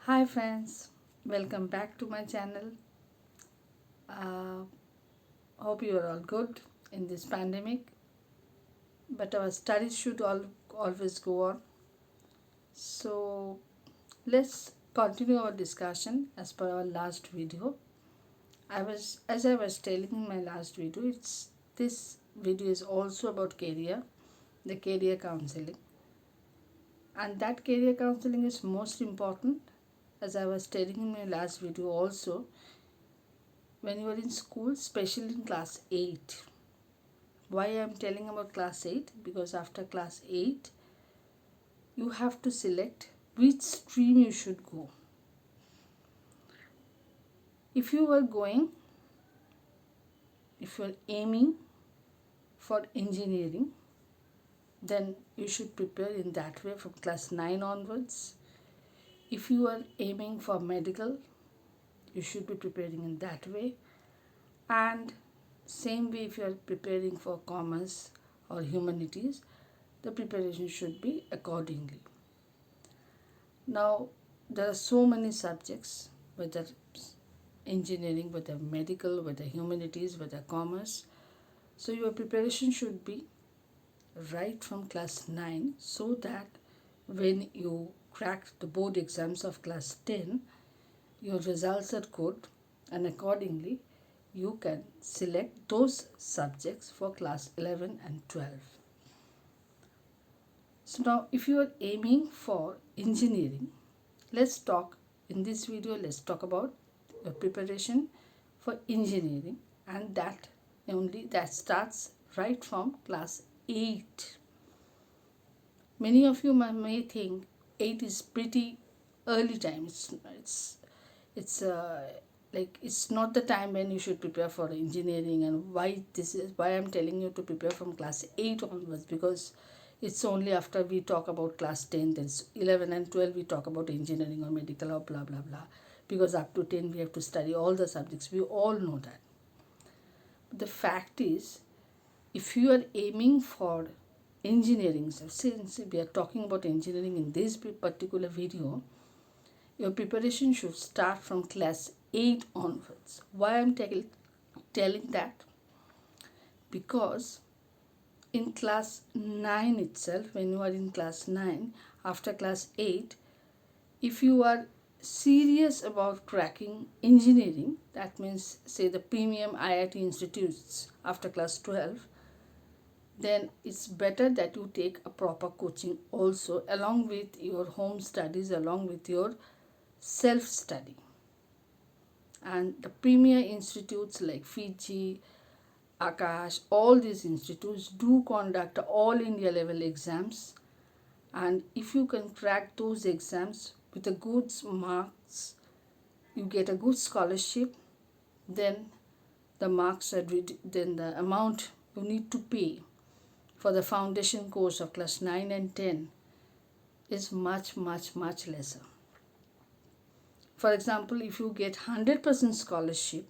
Hi friends, welcome back to my channel. Uh, Hope you are all good in this pandemic, but our studies should always go on. So let's continue our discussion as per our last video. As I was telling in my last video, this video is also about the career counseling, and that career counseling is most important. As I was telling in my last video also, when you are in school, especially in class 8. Why I am telling about class 8? Because after class 8, you have to select which stream you should go. If you are going, if you are aiming for engineering, then you should prepare in that way from class 9 onwards. If you are aiming for medical, you should be preparing in that way. And same way, if you are preparing for commerce or humanities, the preparation should be accordingly. Now, there are so many subjects, whether engineering, whether medical, whether humanities, whether commerce. So, your preparation should be right from class 9 so that when you crack the board exams of class 10, your results are good, and accordingly, you can select those subjects for class 11 and 12. So, now if you are aiming for engineering, let's talk in this video, let's talk about your preparation for engineering, and that starts right from class 8. Many of you may think 8 is pretty early time. It's like it's not the time when you should prepare for engineering, and why I'm telling you to prepare from class 8 onwards, because it's only after we talk about class 10, then 11 and 12 we talk about engineering or medical or blah blah blah, because up to 10 we have to study all the subjects, we all know that. But the fact is, if you are aiming for engineering, so since we are talking about engineering in this particular video, your preparation should start from class 8 onwards. Why I'm telling that? Because in class 9 itself, when you are in class 9, after class 8, if you are serious about cracking engineering, that means say the premium IIT institutes after class 12, then it's better that you take a proper coaching also along with your home studies, along with your self study. And the premier institutes like Fiji, Akash, all these institutes do conduct all India level exams, and if you can crack those exams with a good marks, you get a good scholarship, then then the amount you need to pay for the foundation course of class 9 and 10 is much lesser. For example, if you get 100% scholarship,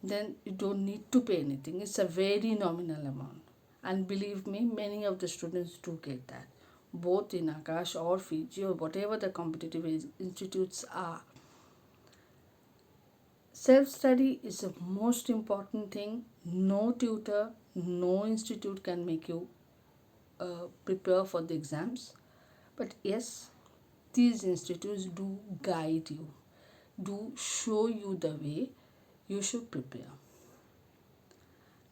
then you don't need to pay anything. It's a very nominal amount. And believe me, many of the students do get that, both in Akash or Fiji or whatever the competitive institutes are. Self study is the most important thing. No tutor, no institute can make you prepare for the exams. But yes, these institutes do guide you, do show you the way you should prepare.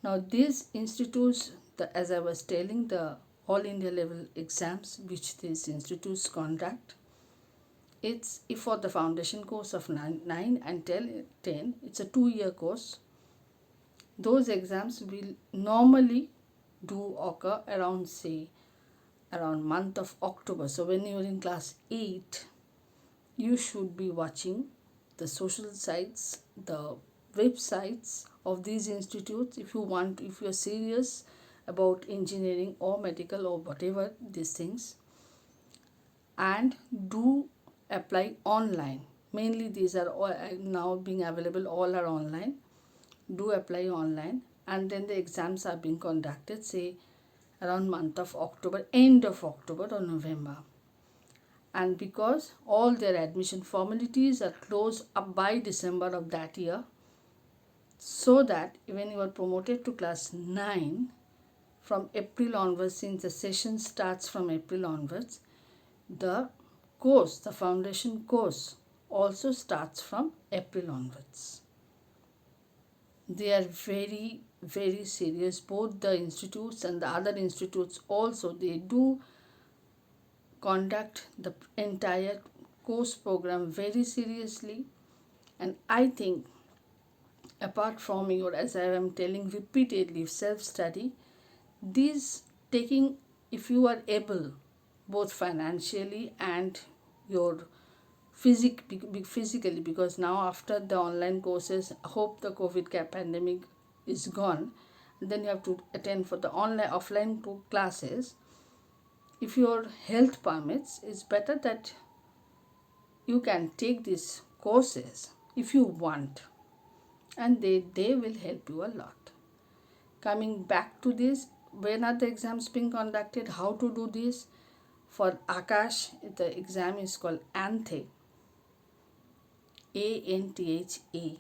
Now, these institutes, as I was telling, the all India level exams which these institutes conduct, it's if for the foundation course of 9 and 10, it's a 2-year course. Those exams will normally do occur around, say, around month of October. So when you're in class 8, you should be watching the social sites, the websites of these institutes if you're serious about engineering or medical or whatever these things, and do apply online. Mainly these are all now being available, all are online. Do apply online, and then the exams are being conducted, say around month of October, end of October or November. and because all their admission formalities are closed up by December of that year, so that when you are promoted to class 9, from April onwards, since the session starts from April onwards, the course, the foundation course, also starts from April onwards. They are very, very serious. Both the institutes and the other institutes also, they do conduct the entire course program very seriously. And I think, apart from your, as I am telling repeatedly, self-study, these taking, if you are able, both financially and your physically, because now after the online courses, I hope the COVID pandemic is gone, then you have to attend for the online offline classes. If your health permits, it's better that you can take these courses if you want, and they will help you a lot. Coming back to this, when are the exams being conducted, how to do this? For Akash, the exam is called ANTHE, ANTHA.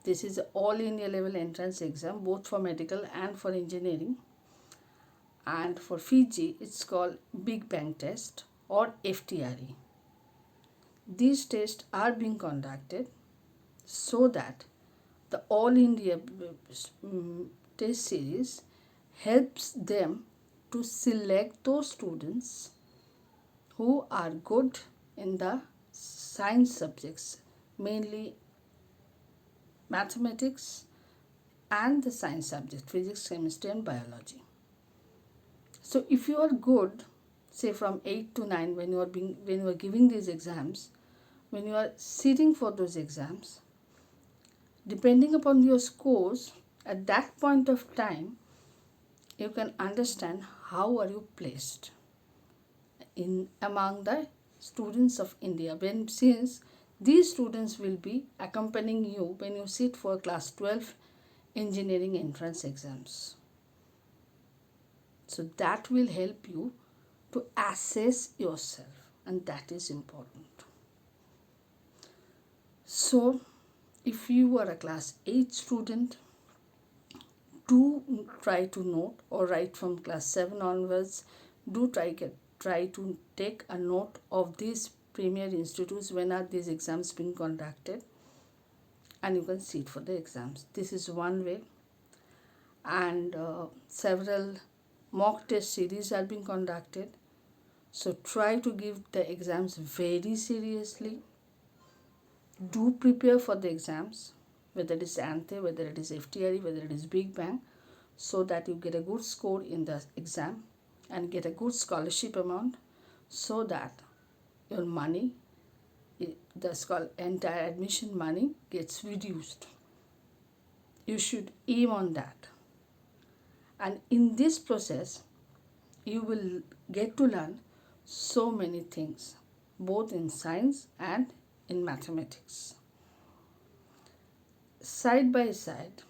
This is an all India level entrance exam, both for medical and for engineering. And for Fiji, it's called Big Bang Test or FTRE. These tests are being conducted so that the All India test series helps them to select those students who are good in the science subjects, mainly mathematics and the science subject, physics, chemistry and biology. So if you are good, say from 8 to 9, when you are giving these exams, when you are sitting for those exams, depending upon your scores at that point of time, you can understand how are you placed in among the students of India, when since these students will be accompanying you when you sit for class 12 engineering entrance exams. So that will help you to assess yourself, and that is important. So if you are a class 8 student, do try to note or write from class 7 onwards. Do try to take a note of these premier institutes, when are these exams being conducted, and you can sit for the exams. This is one way. And several mock test series are being conducted, so try to give the exams very seriously. Do prepare for the exams, whether it is ANTHE, whether it is FTRE, whether it is Big Bang, so that you get a good score in the exam and get a good scholarship amount, so that your money, the entire admission money gets reduced. You should aim on that. And in this process, you will get to learn so many things, both in science and in mathematics. Side by side,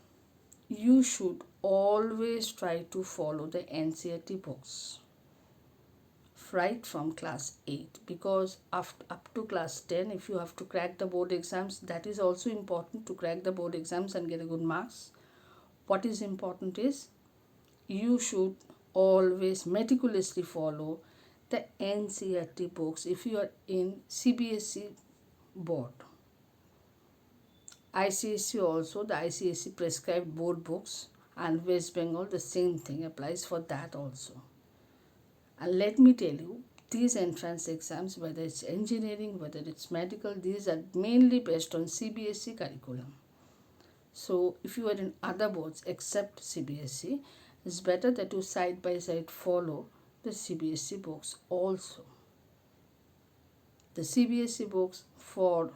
you should always try to follow the NCERT books right from class 8, because up to class 10, if you have to crack the board exams, that is also important, to crack the board exams and get a good marks. What is important is you should always meticulously follow the NCERT books if you are in CBSE board. ICSE also, the ICSE prescribed board books, and West Bengal, the same thing applies for that also. And let me tell you, these entrance exams, whether it's engineering, whether it's medical, these are mainly based on CBSE curriculum. So if you are in other boards except CBSE, it's better that you side by side follow the CBSE books also. The CBSE books for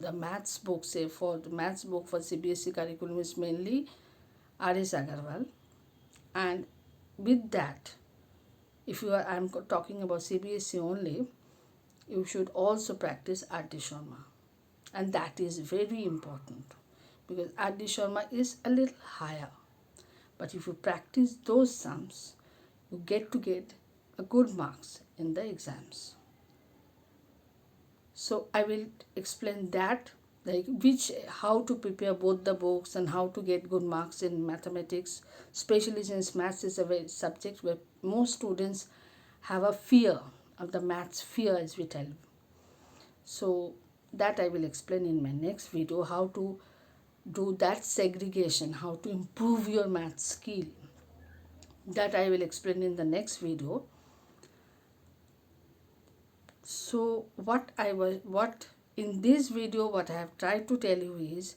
the maths book, say for the maths book for CBSE curriculum is mainly R.S. Agarwal, and with that, if you are, I'm talking about CBSE only, you should also practice R.D. Sharma, and that is very important, because R.D. Sharma is a little higher, but if you practice those sums, you get a good marks in the exams. So I will explain that, like how to prepare both the books and how to get good marks in mathematics, especially since maths is a very subject where most students have a fear of the maths fear, as we tell. So that I will explain in my next video, how to do that segregation, how to improve your math skill. That I will explain in the next video. So what in this video, what I have tried to tell you is,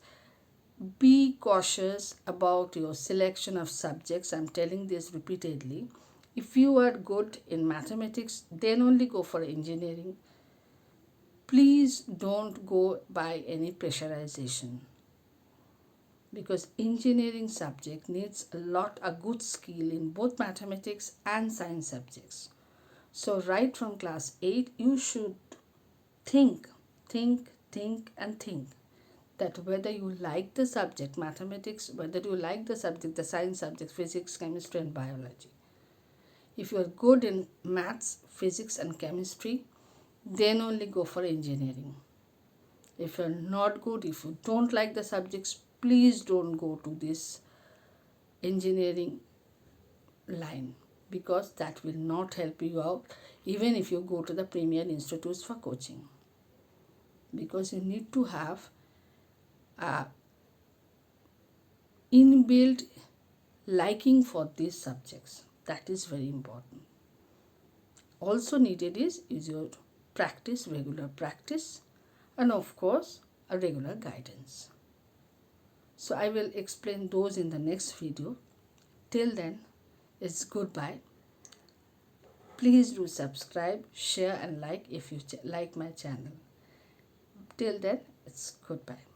be cautious about your selection of subjects. I'm telling this repeatedly. If you are good in mathematics, then only go for engineering. Please don't go by any pressurization, because engineering subject needs a good skill in both mathematics and science subjects. So right from class 8, you should think, and think that whether you like the subject mathematics, whether you like the subject, the science subjects, physics, chemistry and biology. If you are good in maths, physics and chemistry, then only go for engineering. If you are not good, if you don't like the subjects, please don't go to this engineering line, because that will not help you out even if you go to the premier institutes for coaching, because you need to have a inbuilt liking for these subjects. That is very important. Also needed is your practice, regular practice, and of course a regular guidance. So I will explain those in the next video. Till then, it's goodbye. Please do subscribe, share and like if you like my channel. Till then, it's goodbye.